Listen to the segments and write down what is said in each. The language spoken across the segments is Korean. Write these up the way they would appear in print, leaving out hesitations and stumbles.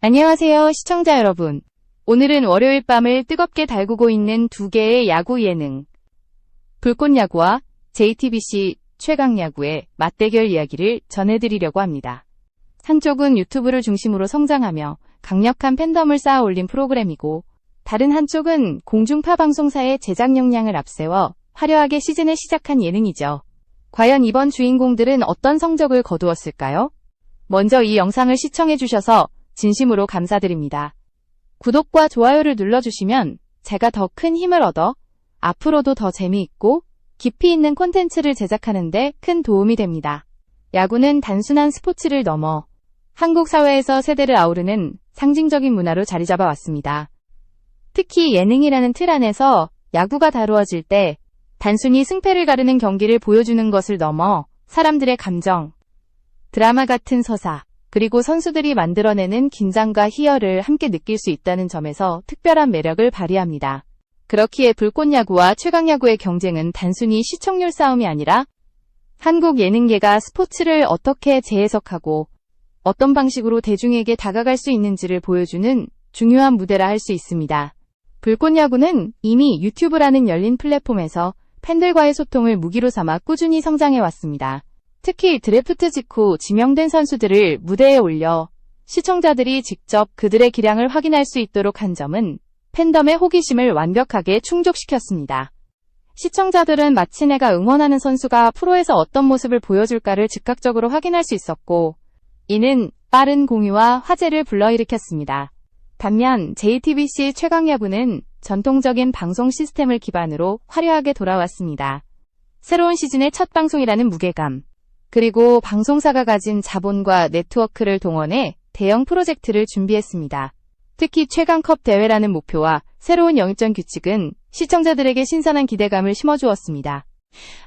안녕하세요, 시청자 여러분. 오늘은 월요일 밤을 뜨겁게 달구고 있는 두 개의 야구 예능, 불꽃야구와 JTBC 최강야구의 맞대결 이야기를 전해드리려고 합니다. 한쪽은 유튜브를 중심으로 성장하며 강력한 팬덤을 쌓아 올린 프로그램이고, 다른 한쪽은 공중파 방송사의 제작 역량을 앞세워 화려하게 시즌을 시작한 예능이죠. 과연 이번 주인공들은 어떤 성적을 거두었을까요? 먼저 이 영상을 시청해주셔서 진심으로 감사드립니다. 구독과 좋아요를 눌러주시면 제가 더 큰 힘을 얻어 앞으로도 더 재미있고 깊이 있는 콘텐츠를 제작하는 데 큰 도움이 됩니다. 야구는 단순한 스포츠를 넘어 한국 사회에서 세대를 아우르는 상징적인 문화로 자리 잡아왔습니다. 특히 예능이라는 틀 안에서 야구가 다루어질 때 단순히 승패를 가르는 경기를 보여주는 것을 넘어 사람들의 감정, 드라마 같은 서사, 그리고 선수들이 만들어내는 긴장과 희열을 함께 느낄 수 있다는 점에서 특별한 매력을 발휘합니다. 그렇기에 불꽃야구와 최강야구의 경쟁은 단순히 시청률 싸움이 아니라 한국 예능계가 스포츠를 어떻게 재해석하고 어떤 방식으로 대중에게 다가갈 수 있는지를 보여주는 중요한 무대라 할 수 있습니다. 불꽃야구는 이미 유튜브라는 열린 플랫폼에서 팬들과의 소통을 무기로 삼아 꾸준히 성장해왔습니다. 특히 드래프트 직후 지명된 선수들을 무대에 올려 시청자들이 직접 그들의 기량을 확인할 수 있도록 한 점은 팬덤의 호기심을 완벽하게 충족시켰습니다. 시청자들은 마치 내가 응원하는 선수가 프로에서 어떤 모습을 보여줄까를 즉각적으로 확인할 수 있었고, 이는 빠른 공유와 화제를 불러일으켰습니다. 반면 JTBC 최강야구는 전통적인 방송 시스템을 기반으로 화려하게 돌아왔습니다. 새로운 시즌의 첫 방송이라는 무게감, 그리고 방송사가 가진 자본과 네트워크를 동원해 대형 프로젝트를 준비했습니다. 특히 최강컵 대회라는 목표와 새로운 영입전 규칙은 시청자들에게 신선한 기대감을 심어주었습니다.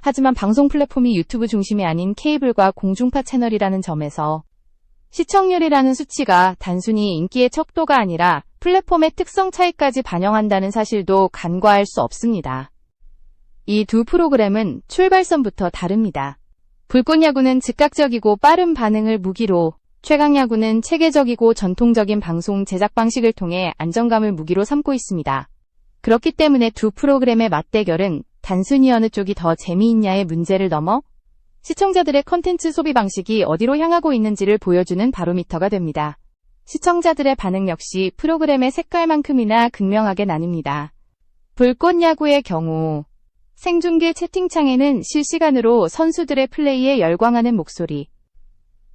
하지만 방송 플랫폼이 유튜브 중심이 아닌 케이블과 공중파 채널이라는 점에서 시청률이라는 수치가 단순히 인기의 척도가 아니라 플랫폼의 특성 차이까지 반영한다는 사실도 간과할 수 없습니다. 이 두 프로그램은 출발선부터 다릅니다. 불꽃야구는 즉각적이고 빠른 반응을 무기로, 최강야구는 체계적이고 전통적인 방송 제작 방식을 통해 안정감을 무기로 삼고 있습니다. 그렇기 때문에 두 프로그램의 맞대결은 단순히 어느 쪽이 더 재미있냐의 문제를 넘어 시청자들의 컨텐츠 소비 방식이 어디로 향하고 있는지를 보여주는 바로미터가 됩니다. 시청자들의 반응 역시 프로그램의 색깔만큼이나 극명하게 나뉩니다. 불꽃야구의 경우 생중계 채팅창에는 실시간으로 선수들의 플레이에 열광하는 목소리,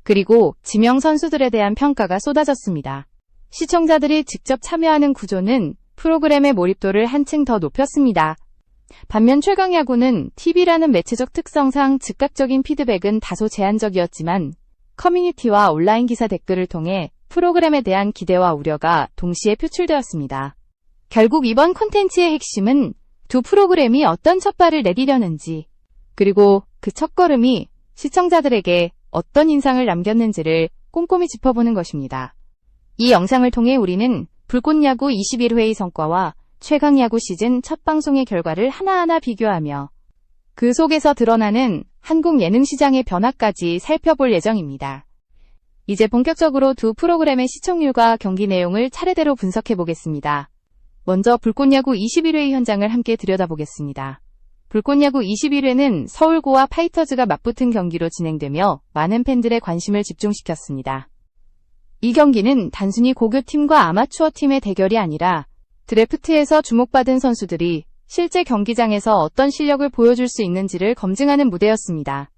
그리고 지명 선수들에 대한 평가가 쏟아졌습니다. 시청자들이 직접 참여하는 구조는 프로그램의 몰입도를 한층 더 높였습니다. 반면 최강야구는 TV라는 매체적 특성상 즉각적인 피드백은 다소 제한적이었지만 커뮤니티와 온라인 기사 댓글을 통해 프로그램에 대한 기대와 우려가 동시에 표출되었습니다. 결국 이번 콘텐츠의 핵심은 두 프로그램이 어떤 첫발을 내디려는지, 그리고 그 첫걸음이 시청자들에게 어떤 인상을 남겼는지를 꼼꼼히 짚어보는 것입니다. 이 영상을 통해 우리는 불꽃야구 21회의 성과와 최강야구 시즌 첫 방송의 결과를 하나하나 비교하며 그 속에서 드러나는 한국 예능 시장의 변화까지 살펴볼 예정입니다. 이제 본격적으로 두 프로그램의 시청률과 경기 내용을 차례대로 분석해 보겠습니다. 먼저 불꽃야구 21회 현장을 함께 들여다보겠습니다. 불꽃야구 21회는 서울고와 파이터즈가 맞붙은 경기로 진행되며 많은 팬들의 관심을 집중시켰습니다. 이 경기는 단순히 고교팀과 아마추어 팀의 대결이 아니라 드래프트에서 주목받은 선수들이 실제 경기장에서 어떤 실력을 보여줄 수 있는지를 검증하는 무대였습니다.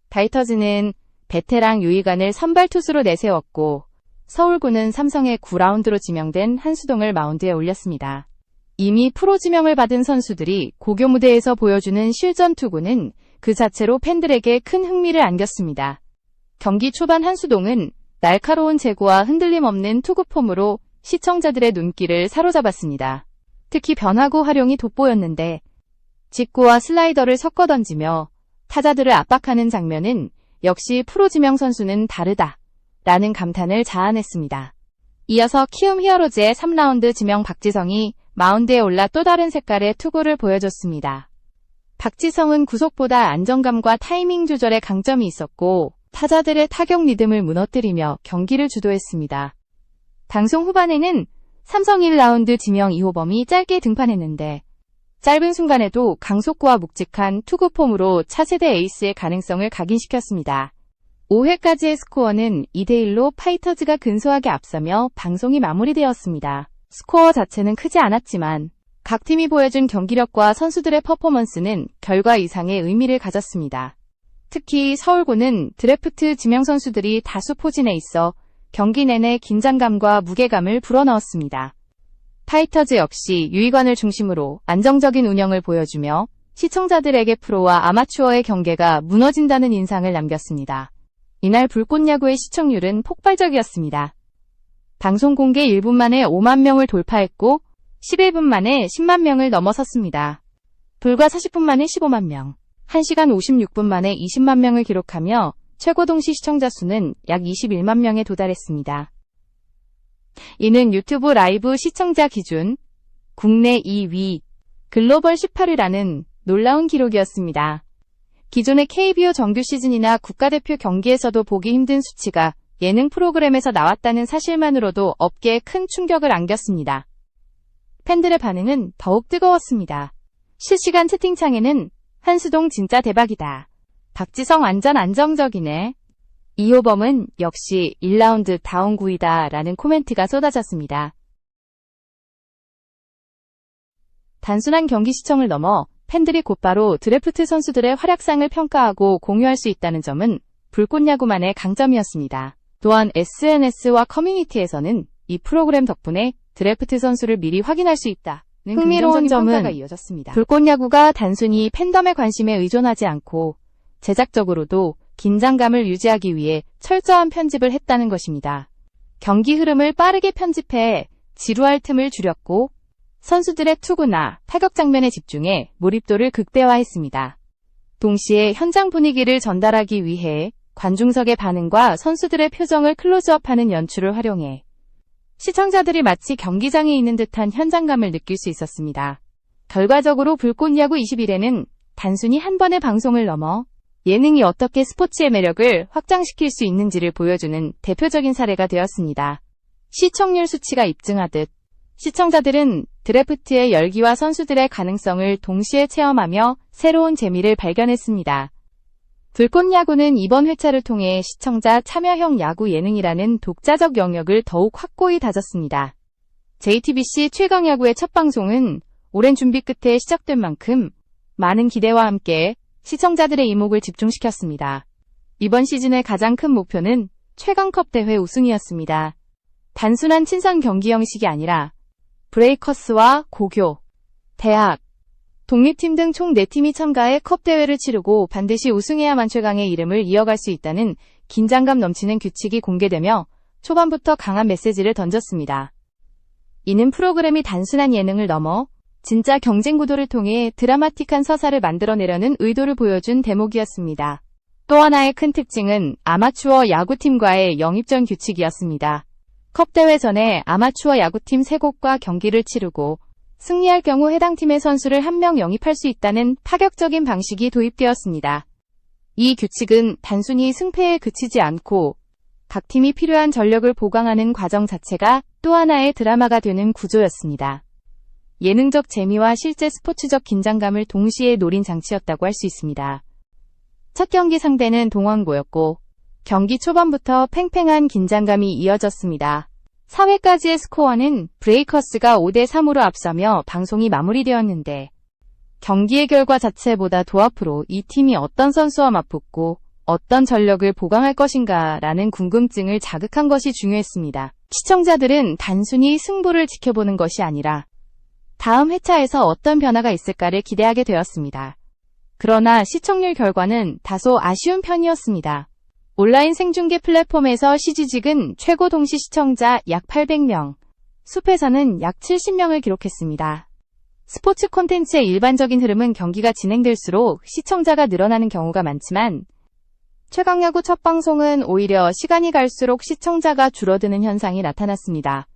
파이터즈는 베테랑 유이관을 선발 투수로 내세웠고, 서울고는 삼성의 9라운드로 지명된 한수동을 마운드에 올렸습니다. 이미 프로 지명을 받은 선수들이 고교 무대에서 보여주는 실전 투구는 그 자체로 팬들에게 큰 흥미를 안겼습니다. 경기 초반 한수동은 날카로운 제구와 흔들림 없는 투구 폼으로 시청자들의 눈길을 사로잡았습니다. 특히 변화구 활용이 돋보였는데, 직구와 슬라이더를 섞어 던지며 타자들을 압박하는 장면은 역시 프로 지명 선수는 다르다 라는 감탄을 자아냈습니다. 이어서 키움 히어로즈의 3라운드 지명 박지성이 마운드에 올라 또 다른 색깔의 투구를 보여줬습니다. 박지성은 구속보다 안정감과 타이밍 조절에 강점이 있었고, 타자들의 타격 리듬을 무너뜨리며 경기를 주도했습니다. 방송 후반에는 삼성 1라운드 지명 이호범이 짧게 등판했는데 짧은 순간에도 강속구와 묵직한 투구 폼으로 차세대 에이스의 가능성을 각인시켰습니다. 5회까지의 스코어는 2대1로 파이터즈가 근소하게 앞서며 방송이 마무리되었습니다. 스코어 자체는 크지 않았지만 각 팀이 보여준 경기력과 선수들의 퍼포먼스는 결과 이상의 의미를 가졌습니다. 특히 서울고는 드래프트 지명 선수들이 다수 포진해 있어 경기 내내 긴장감과 무게감을 불어넣었습니다. 파이터즈 역시 유희관을 중심으로 안정적인 운영을 보여주며 시청자들에게 프로와 아마추어의 경계가 무너진다는 인상을 남겼습니다. 이날 불꽃야구의 시청률은 폭발적이었습니다. 방송 공개 1분 만에 5만 명을 돌파했고 11분 만에 10만 명을 넘어섰습니다. 불과 40분 만에 15만 명, 1시간 56분 만에 20만 명을 기록하며 최고 동시 시청자 수는 약 21만 명에 도달했습니다. 이는 유튜브 라이브 시청자 기준 국내 2위, 글로벌 18위라는 놀라운 기록이었습니다. 기존의 KBO 정규 시즌이나 국가대표 경기에서도 보기 힘든 수치가 예능 프로그램에서 나왔다는 사실만으로도 업계에 큰 충격을 안겼습니다. 팬들의 반응은 더욱 뜨거웠습니다. 실시간 채팅창에는 한수동 진짜 대박이다. 박지성 완전 안정적이네. 이호범은 역시 1라운드 다운 구이다 라는 코멘트가 쏟아졌습니다. 단순한 경기 시청을 넘어 팬들이 곧바로 드래프트 선수들의 활약상을 평가하고 공유할 수 있다는 점은 불꽃야구만의 강점이었습니다. 또한 SNS와 커뮤니티에서는 이 프로그램 덕분에 드래프트 선수를 미리 확인할 수 있다는 흥미로운 점은 이어졌습니다. 불꽃야구가 단순히 팬덤의 관심에 의존하지 않고 제작적으로도 긴장감을 유지하기 위해 철저한 편집을 했다는 것입니다. 경기 흐름을 빠르게 편집해 지루할 틈을 줄였고 선수들의 투구나 타격 장면에 집중해 몰입도를 극대화했습니다. 동시에 현장 분위기를 전달하기 위해 관중석의 반응과 선수들의 표정을 클로즈업하는 연출을 활용해 시청자들이 마치 경기장에 있는 듯한 현장감을 느낄 수 있었습니다. 결과적으로 불꽃야구 21회는 단순히 한 번의 방송을 넘어 예능이 어떻게 스포츠의 매력을 확장시킬 수 있는지를 보여주는 대표적인 사례가 되었습니다. 시청률 수치가 입증하듯 시청자들은 드래프트의 열기와 선수들의 가능성을 동시에 체험하며 새로운 재미를 발견했습니다. 불꽃야구는 이번 회차를 통해 시청자 참여형 야구 예능이라는 독자적 영역을 더욱 확고히 다졌습니다. JTBC 최강야구의 첫 방송은 오랜 준비 끝에 시작된 만큼 많은 기대와 함께 시청자들의 이목을 집중시켰습니다. 이번 시즌의 가장 큰 목표는 최강컵 대회 우승이었습니다. 단순한 친선 경기 형식이 아니라 브레이커스와 고교, 대학, 독립팀 등 총 4팀이 참가해 컵 대회를 치르고 반드시 우승해야만 최강의 이름을 이어갈 수 있다는 긴장감 넘치는 규칙이 공개되며 초반부터 강한 메시지를 던졌습니다. 이는 프로그램이 단순한 예능을 넘어 진짜 경쟁 구도를 통해 드라마틱한 서사를 만들어내려는 의도를 보여준 대목이었습니다. 또 하나의 큰 특징은 아마추어 야구팀과의 영입전 규칙이었습니다. 컵 대회 전에 아마추어 야구팀 3곳과 경기를 치르고 승리할 경우 해당 팀의 선수를 1명 영입할 수 있다는 파격적인 방식이 도입되었습니다. 이 규칙은 단순히 승패에 그치지 않고 각 팀이 필요한 전력을 보강하는 과정 자체가 또 하나의 드라마가 되는 구조였습니다. 예능적 재미와 실제 스포츠적 긴장감을 동시에 노린 장치였다고 할 수 있습니다. 첫 경기 상대는 동원고였고 경기 초반부터 팽팽한 긴장감이 이어졌습니다. 4회까지의 스코어는 브레이커스가 5대3으로 앞서며 방송이 마무리되었는데 경기의 결과 자체보다 도합으로 이 팀이 어떤 선수와 맞붙고 어떤 전력을 보강할 것인가라는 궁금증을 자극한 것이 중요했습니다. 시청자들은 단순히 승부를 지켜보는 것이 아니라 다음 회차에서 어떤 변화가 있을까를 기대하게 되었습니다. 그러나 시청률 결과는 다소 아쉬운 편이었습니다. 온라인 생중계 플랫폼에서 시지직은 최고 동시 시청자 약 800명, 숲에서는 약 70명을 기록했습니다. 스포츠 콘텐츠의 일반적인 흐름은 경기가 진행될수록 시청자가 늘어나는 경우가 많지만 최강야구 첫 방송은 오히려 시간이 갈수록 시청자가 줄어드는 현상이 나타났습니다.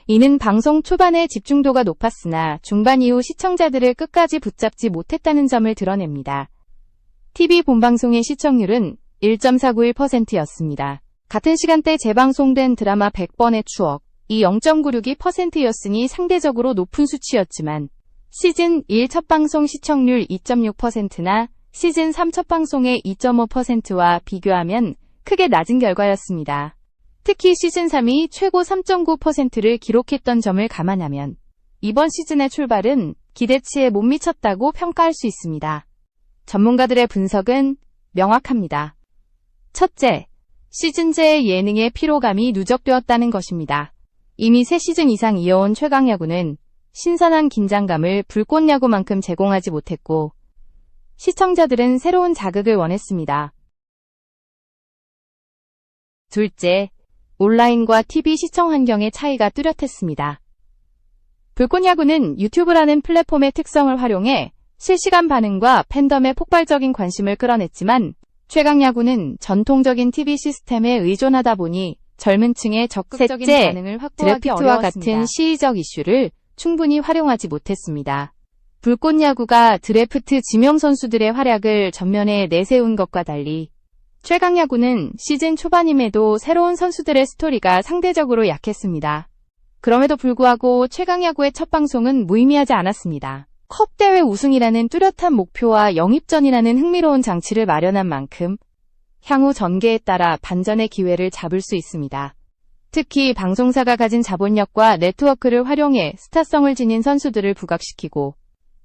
이는 방송 초반에 집중도가 높았으나 중반 이후 시청자들을 끝까지 붙잡지 못했다는 점을 드러냅니다. TV 본방송의 시청률은 1.491%였습니다. 같은 시간대 재방송된 드라마 100번의 추억, 이 0.962%였으니 상대적으로 높은 수치였지만 시즌 1 첫 방송 시청률 2.6%나 시즌 3 첫 방송의 2.5%와 비교하면 크게 낮은 결과였습니다. 특히 시즌 3이 최고 3.9%를 기록했던 점을 감안하면 이번 시즌의 출발은 기대치에 못 미쳤다고 평가할 수 있습니다. 전문가들의 분석은 명확합니다. 첫째, 시즌제의 예능의 피로감이 누적되었다는 것입니다. 이미 3시즌 이상 이어온 최강야구는 신선한 긴장감을 불꽃야구만큼 제공하지 못했고 시청자들은 새로운 자극을 원했습니다. 둘째, 온라인과 TV 시청 환경의 차이가 뚜렷했습니다. 불꽃야구는 유튜브라는 플랫폼의 특성을 활용해 실시간 반응과 팬덤의 폭발적인 관심을 끌어냈지만 최강야구는 전통적인 TV 시스템에 의존하다 보니 젊은 층의 적극적인 반응을 확보하기 드래프트와 같은 시의적 이슈를 충분히 활용하지 못했습니다. 불꽃야구가 드래프트 지명 선수들의 활약을 전면에 내세운 것과 달리 최강야구는 시즌 초반임에도 새로운 선수들의 스토리가 상대적으로 약했습니다. 그럼에도 불구하고 최강야구의 첫 방송은 무의미하지 않았습니다. 컵 대회 우승이라는 뚜렷한 목표와 영입전이라는 흥미로운 장치를 마련한 만큼 향후 전개에 따라 반전의 기회를 잡을 수 있습니다. 특히 방송사가 가진 자본력과 네트워크를 활용해 스타성을 지닌 선수들을 부각시키고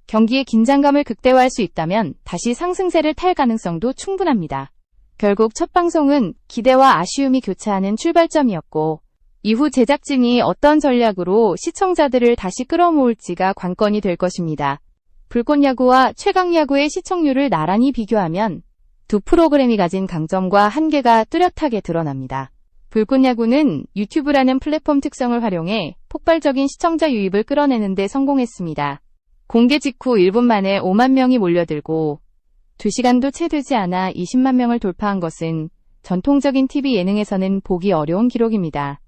경기의 긴장감을 극대화할 수 있다면 다시 상승세를 탈 가능성도 충분합니다. 결국 첫 방송은 기대와 아쉬움이 교차하는 출발점이었고 이후 제작진이 어떤 전략으로 시청자들을 다시 끌어모을지가 관건이 될 것입니다. 불꽃야구와 최강야구의 시청률을 나란히 비교하면 두 프로그램이 가진 강점과 한계가 뚜렷하게 드러납니다. 불꽃야구는 유튜브라는 플랫폼 특성을 활용해 폭발적인 시청자 유입을 끌어내는 데 성공했습니다. 공개 직후 1분 만에 5만 명이 몰려들고 2시간도 채 되지 않아 20만 명을 돌파한 것은 전통적인 TV 예능에서는 보기 어려운 기록입니다.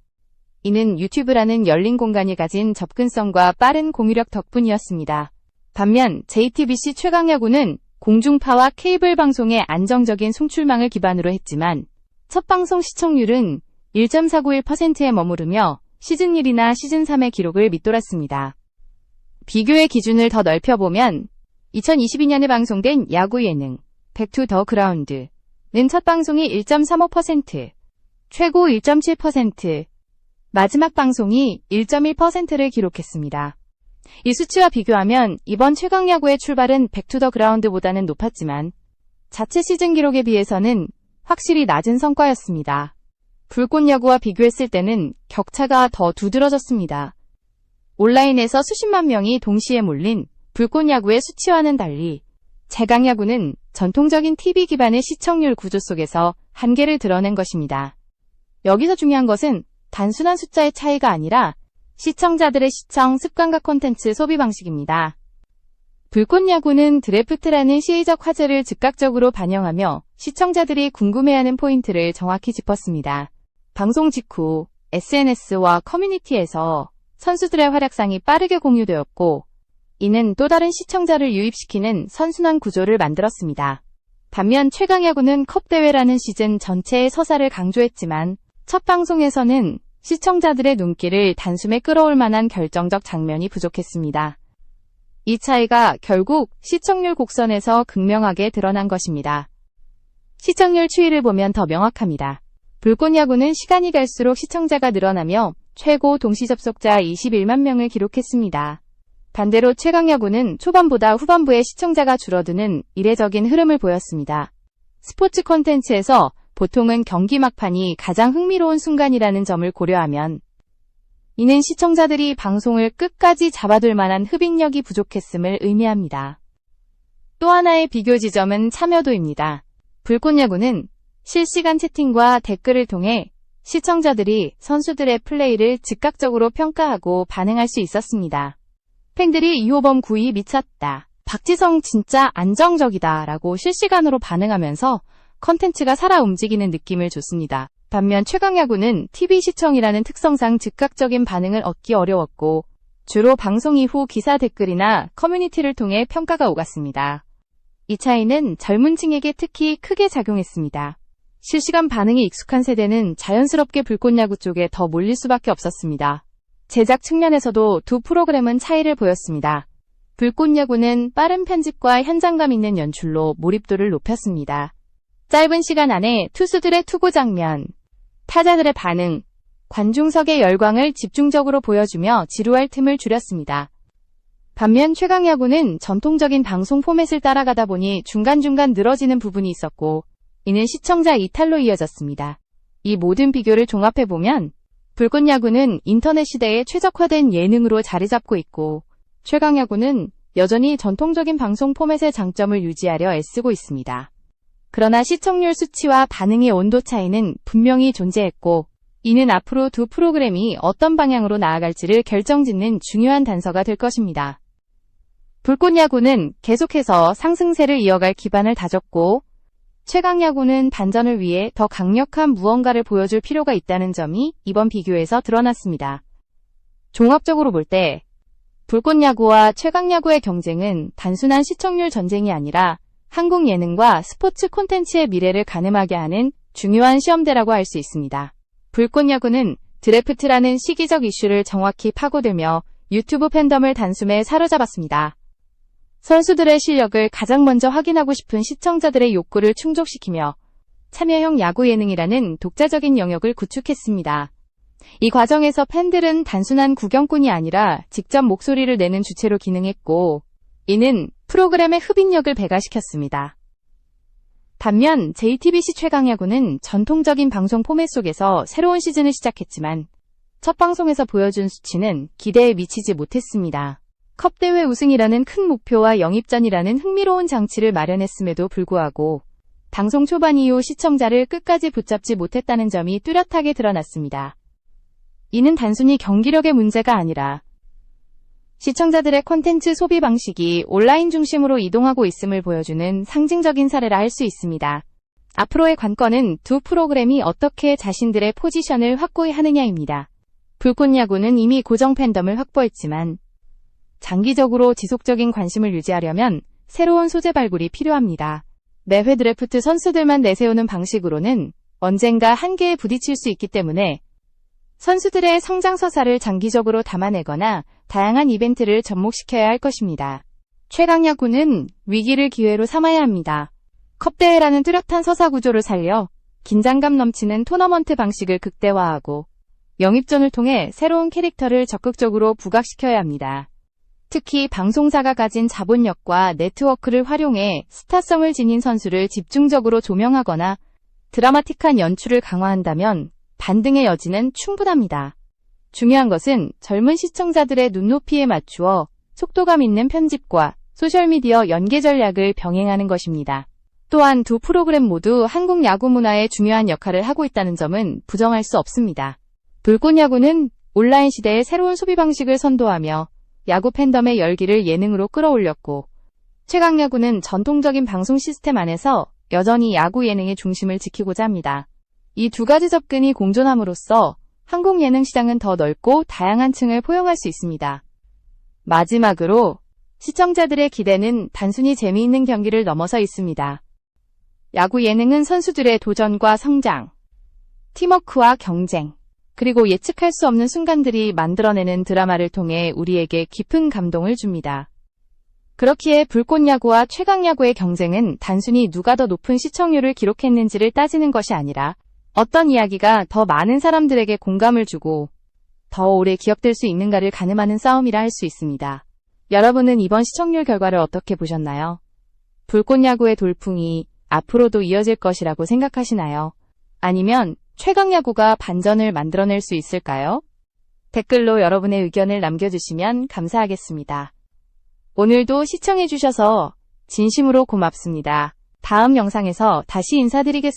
이는 유튜브라는 열린 공간이 가진 접근성과 빠른 공유력 덕분이었습니다. 반면 JTBC 최강야구는 공중파와 케이블 방송의 안정적인 송출망을 기반으로 했지만 첫 방송 시청률은 1.491%에 머무르며 시즌 1이나 시즌 3의 기록을 밑돌았습니다. 비교의 기준을 더 넓혀보면 2022년에 방송된 야구 예능 백 투 더 그라운드는 첫 방송이 1.35%, 최고 1.7%, 마지막 방송이 1.1%를 기록했습니다. 이 수치와 비교하면 이번 최강야구의 출발은 백 투 더 그라운드보다는 높았지만 자체 시즌 기록에 비해서는 확실히 낮은 성과였습니다. 불꽃야구와 비교했을 때는 격차가 더 두드러졌습니다. 온라인에서 수십만 명이 동시에 몰린 불꽃야구의 수치와는 달리 최강야구는 전통적인 TV 기반의 시청률 구조 속에서 한계를 드러낸 것입니다. 여기서 중요한 것은 단순한 숫자의 차이가 아니라 시청자들의 시청 습관과 콘텐츠 소비 방식입니다. 불꽃야구는 드래프트라는 시의적 화제를 즉각적으로 반영하며 시청자들이 궁금해하는 포인트를 정확히 짚었습니다. 방송 직후 SNS와 커뮤니티에서 선수들의 활약상이 빠르게 공유되었고 이는 또 다른 시청자를 유입시키는 선순환 구조를 만들었습니다. 반면 최강야구는 컵대회라는 시즌 전체의 서사를 강조했지만 첫 방송에서는 시청자들의 눈길을 단숨에 끌어올 만한 결정적 장면이 부족했습니다. 이 차이가 결국 시청률 곡선에서 극명하게 드러난 것입니다. 시청률 추이를 보면 더 명확합니다. 불꽃야구는 시간이 갈수록 시청자가 늘어나며 최고 동시 접속자 21만 명을 기록했습니다. 반대로 최강야구는 초반보다 후반부에 시청자가 줄어드는 이례적인 흐름을 보였습니다. 스포츠 콘텐츠에서 보통은 경기 막판이 가장 흥미로운 순간이라는 점을 고려하면 이는 시청자들이 방송을 끝까지 잡아둘 만한 흡입력이 부족했음을 의미합니다. 또 하나의 비교 지점은 참여도입니다. 불꽃야구는 실시간 채팅과 댓글을 통해 시청자들이 선수들의 플레이를 즉각적으로 평가하고 반응할 수 있었습니다. 팬들이 이호범 구위 미쳤다, 박지성 진짜 안정적이다 라고 실시간으로 반응하면서 컨텐츠가 살아 움직이는 느낌을 줬습니다. 반면 최강야구는 TV 시청이라는 특성상 즉각적인 반응을 얻기 어려웠고 주로 방송 이후 기사 댓글이나 커뮤니티를 통해 평가가 오갔습니다. 이 차이는 젊은 층에게 특히 크게 작용했습니다. 실시간 반응이 익숙한 세대는 자연스럽게 불꽃야구 쪽에 더 몰릴 수밖에 없었습니다. 제작 측면에서도 두 프로그램은 차이를 보였습니다. 불꽃야구는 빠른 편집과 현장감 있는 연출로 몰입도를 높였습니다. 짧은 시간 안에 투수들의 투구 장면, 타자들의 반응, 관중석의 열광을 집중적으로 보여주며 지루할 틈을 줄였습니다. 반면 최강야구는 전통적인 방송 포맷을 따라가다 보니 중간중간 늘어지는 부분이 있었고, 이는 시청자 이탈로 이어졌습니다. 이 모든 비교를 종합해보면 불꽃야구는 인터넷 시대에 최적화된 예능으로 자리 잡고 있고, 최강야구는 여전히 전통적인 방송 포맷의 장점을 유지하려 애쓰고 있습니다. 그러나 시청률 수치와 반응의 온도 차이는 분명히 존재했고, 이는 앞으로 두 프로그램이 어떤 방향으로 나아갈지를 결정짓는 중요한 단서가 될 것입니다. 불꽃야구는 계속해서 상승세를 이어갈 기반을 다졌고, 최강야구는 반전을 위해 더 강력한 무언가를 보여줄 필요가 있다는 점이 이번 비교에서 드러났습니다. 종합적으로 볼 때 불꽃야구와 최강야구의 경쟁은 단순한 시청률 전쟁이 아니라 한국 예능과 스포츠 콘텐츠의 미래를 가늠하게 하는 중요한 시험대라고 할 수 있습니다. 불꽃야구는 드래프트라는 시기적 이슈를 정확히 파고들며 유튜브 팬덤을 단숨에 사로잡았습니다. 선수들의 실력을 가장 먼저 확인하고 싶은 시청자들의 욕구를 충족시키며 참여형 야구 예능이라는 독자적인 영역을 구축했습니다. 이 과정에서 팬들은 단순한 구경꾼이 아니라 직접 목소리를 내는 주체로 기능했고, 이는 프로그램의 흡인력을 배가시켰습니다. 반면 JTBC 최강야구는 전통적인 방송 포맷 속에서 새로운 시즌을 시작했지만 첫 방송에서 보여준 수치는 기대에 미치지 못했습니다. 컵대회 우승이라는 큰 목표와 영입전이라는 흥미로운 장치를 마련했음에도 불구하고 방송 초반 이후 시청자를 끝까지 붙잡지 못했다는 점이 뚜렷하게 드러났습니다. 이는 단순히 경기력의 문제가 아니라 시청자들의 콘텐츠 소비 방식이 온라인 중심으로 이동하고 있음을 보여주는 상징적인 사례라 할 수 있습니다. 앞으로의 관건은 두 프로그램이 어떻게 자신들의 포지션을 확고히 하느냐입니다. 불꽃야구는 이미 고정 팬덤을 확보했지만 장기적으로 지속적인 관심을 유지하려면 새로운 소재 발굴이 필요합니다. 매회 드래프트 선수들만 내세우는 방식으로는 언젠가 한계에 부딪힐 수 있기 때문에 선수들의 성장 서사를 장기적으로 담아내거나 다양한 이벤트를 접목시켜야 할 것입니다. 최강야구는 위기를 기회로 삼아야 합니다. 컵대회라는 뚜렷한 서사 구조를 살려 긴장감 넘치는 토너먼트 방식을 극대화하고 영입전을 통해 새로운 캐릭터를 적극적으로 부각시켜야 합니다. 특히 방송사가 가진 자본력과 네트워크를 활용해 스타성을 지닌 선수를 집중적으로 조명하거나 드라마틱한 연출을 강화한다면 반등의 여지는 충분합니다. 중요한 것은 젊은 시청자들의 눈높이에 맞추어 속도감 있는 편집과 소셜미디어 연계 전략을 병행하는 것입니다. 또한 두 프로그램 모두 한국 야구 문화에 중요한 역할을 하고 있다는 점은 부정할 수 없습니다. 불꽃야구는 온라인 시대의 새로운 소비 방식을 선도하며 야구 팬덤의 열기를 예능으로 끌어올렸고, 최강야구는 전통적인 방송 시스템 안에서 여전히 야구 예능의 중심을 지키고자 합니다. 이 두 가지 접근이 공존함으로써 한국 예능 시장은 더 넓고 다양한 층을 포용할 수 있습니다. 마지막으로 시청자들의 기대는 단순히 재미있는 경기를 넘어서 있습니다. 야구 예능은 선수들의 도전과 성장, 팀워크와 경쟁, 그리고 예측할 수 없는 순간들이 만들어내는 드라마를 통해 우리에게 깊은 감동을 줍니다. 그렇기에 불꽃야구와 최강야구의 경쟁은 단순히 누가 더 높은 시청률을 기록했는지를 따지는 것이 아니라 어떤 이야기가 더 많은 사람들에게 공감을 주고 더 오래 기억될 수 있는가를 가늠하는 싸움이라 할 수 있습니다. 여러분은 이번 시청률 결과를 어떻게 보셨나요? 불꽃야구의 돌풍이 앞으로도 이어질 것이라고 생각하시나요? 아니면 최강야구가 반전을 만들어낼 수 있을까요? 댓글로 여러분의 의견을 남겨주시면 감사하겠습니다. 오늘도 시청해주셔서 진심으로 고맙습니다. 다음 영상에서 다시 인사드리겠습니다.